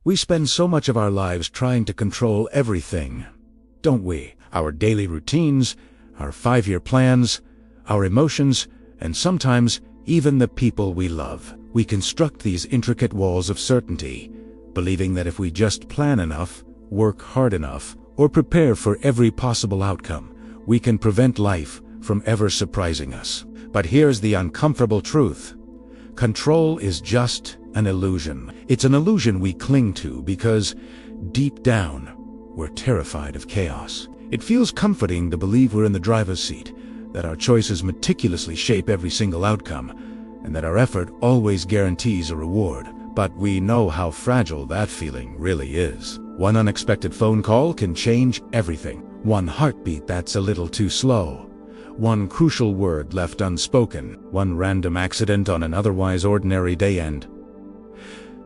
We spend so much of our lives trying to control everything, don't we? Our daily routines, our 5-year plans, our emotions, and sometimes even the people we love. We construct these intricate walls of certainty, believing that if we just plan enough, work hard enough, or prepare for every possible outcome, we can prevent life from ever surprising us. But here's the uncomfortable truth. Control is just an illusion. It's an illusion we cling to because, deep down, we're terrified of chaos. It feels comforting to believe we're in the driver's seat, that our choices meticulously shape every single outcome, and that our effort always guarantees a reward. But we know how fragile that feeling really is. One unexpected phone call can change everything. One heartbeat that's a little too slow. One crucial word left unspoken. One random accident on an otherwise ordinary day, and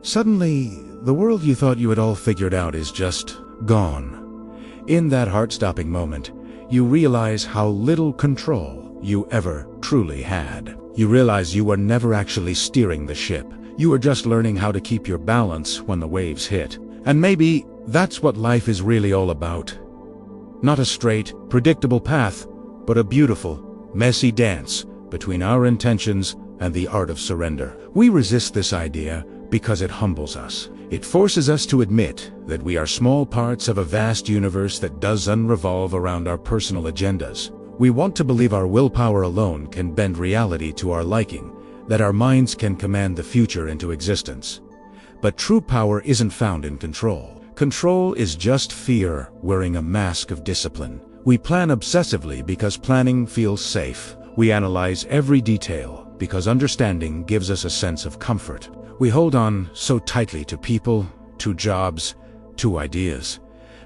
suddenly, the world you thought you had all figured out is just gone. In that heart-stopping moment, you realize how little control you ever truly had. You realize you were never actually steering the ship. You were just learning how to keep your balance when the waves hit. And maybe that's what life is really all about. Not a straight, predictable path, but a beautiful, messy dance between our intentions and the art of surrender. We resist this idea because it humbles us. It forces us to admit that we are small parts of a vast universe that doesn't revolve around our personal agendas. We want to believe our willpower alone can bend reality to our liking, that our minds can command the future into existence. But true power isn't found in control. Control is just fear wearing a mask of discipline. We plan obsessively because planning feels safe. We analyze every detail because understanding gives us a sense of comfort. We hold on so tightly to people, to jobs, to ideas,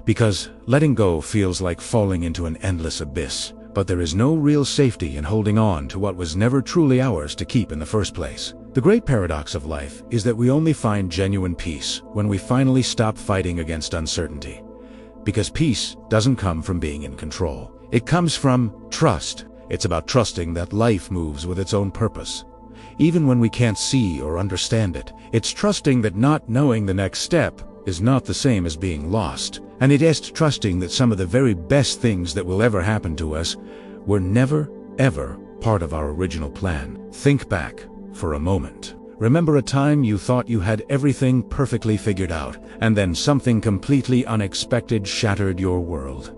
because letting go feels like falling into an endless abyss. But there is no real safety in holding on to what was never truly ours to keep in the first place. The great paradox of life is that we only find genuine peace when we finally stop fighting against uncertainty. Because peace doesn't come from being in control. It comes from trust. It's about trusting that life moves with its own purpose, even when we can't see or understand it. It's trusting that not knowing the next step is not the same as being lost. And it is trusting that some of the very best things that will ever happen to us were never, ever part of our original plan. Think back for a moment. Remember a time you thought you had everything perfectly figured out, and then something completely unexpected shattered your world.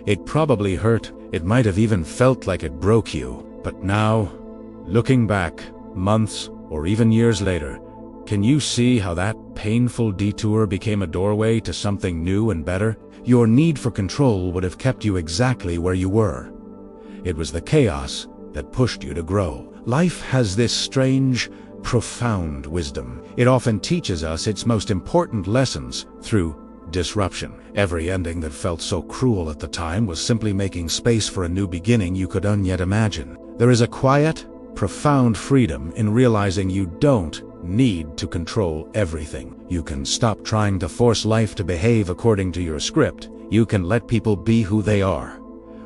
It probably hurt. It might have even felt like it broke you. But now, looking back, months or even years later, can you see how that painful detour became a doorway to something new and better? Your need for control would have kept you exactly where you were. It was the chaos that pushed you to grow. Life has this strange, profound wisdom. It often teaches us its most important lessons through disruption. Every ending that felt so cruel at the time was simply making space for a new beginning you could yet imagine. There is a quiet, profound freedom in realizing you don't need to control everything. You can stop trying to force life to behave according to your script. You can let people be who they are,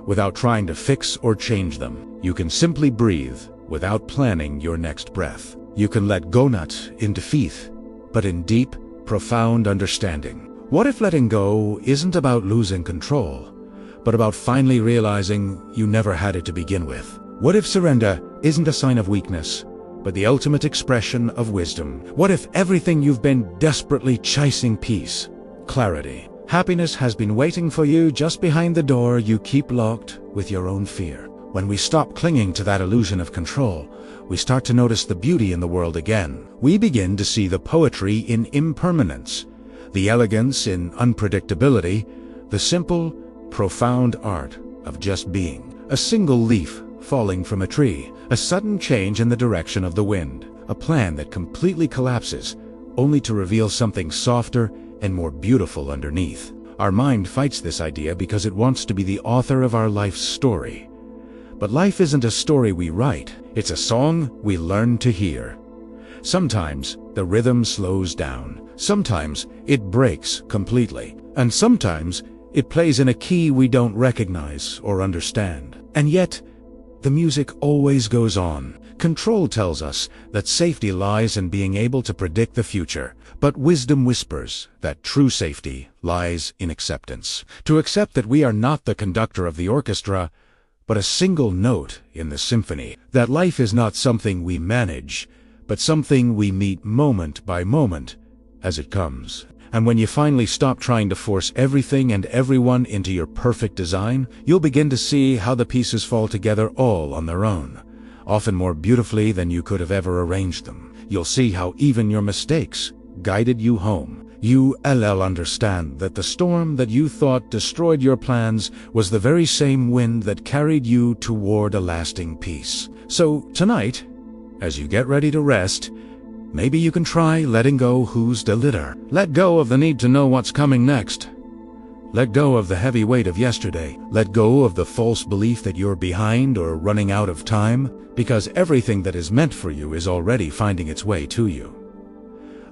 without trying to fix or change them. You can simply breathe without planning your next breath. You can let go not in defeat, but in deep, profound understanding. What if letting go isn't about losing control, but about finally realizing you never had it to begin with? What if surrender isn't a sign of weakness, but the ultimate expression of wisdom? What if everything you've been desperately chasing, peace, clarity, happiness, has been waiting for you just behind the door you keep locked with your own fear? When we stop clinging to that illusion of control, we start to notice the beauty in the world again. We begin to see the poetry in impermanence, the elegance in unpredictability, the simple, profound art of just being. A single leaf falling from a tree, a sudden change in the direction of the wind, a plan that completely collapses, only to reveal something softer and more beautiful underneath. Our mind fights this idea because it wants to be the author of our life's story. But life isn't a story we write, it's a song we learn to hear. Sometimes the rhythm slows down, sometimes it breaks completely, and sometimes it plays in a key we don't recognize or understand. And yet, the music always goes on. Control tells us that safety lies in being able to predict the future, but wisdom whispers that true safety lies in acceptance. To accept that we are not the conductor of the orchestra, but a single note in the symphony. That life is not something we manage, but something we meet moment by moment as it comes. And when you finally stop trying to force everything and everyone into your perfect design, you'll begin to see how the pieces fall together all on their own, often more beautifully than you could have ever arranged them. You'll see how even your mistakes guided you home. You'll understand that the storm that you thought destroyed your plans was the very same wind that carried you toward a lasting peace. So tonight, as you get ready to rest, maybe you can try letting go who's the litter. Let go of the need to know what's coming next. Let go of the heavy weight of yesterday. Let go of the false belief that you're behind or running out of time, because everything that is meant for you is already finding its way to you.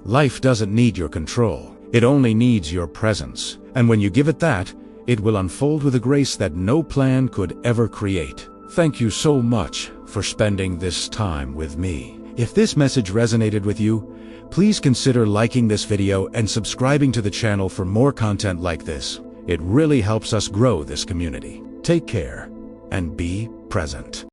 Life doesn't need your control. It only needs your presence. And when you give it that, it will unfold with a grace that no plan could ever create. Thank you so much for spending this time with me. If this message resonated with you, please consider liking this video and subscribing to the channel for more content like this. It really helps us grow this community. Take care and be present.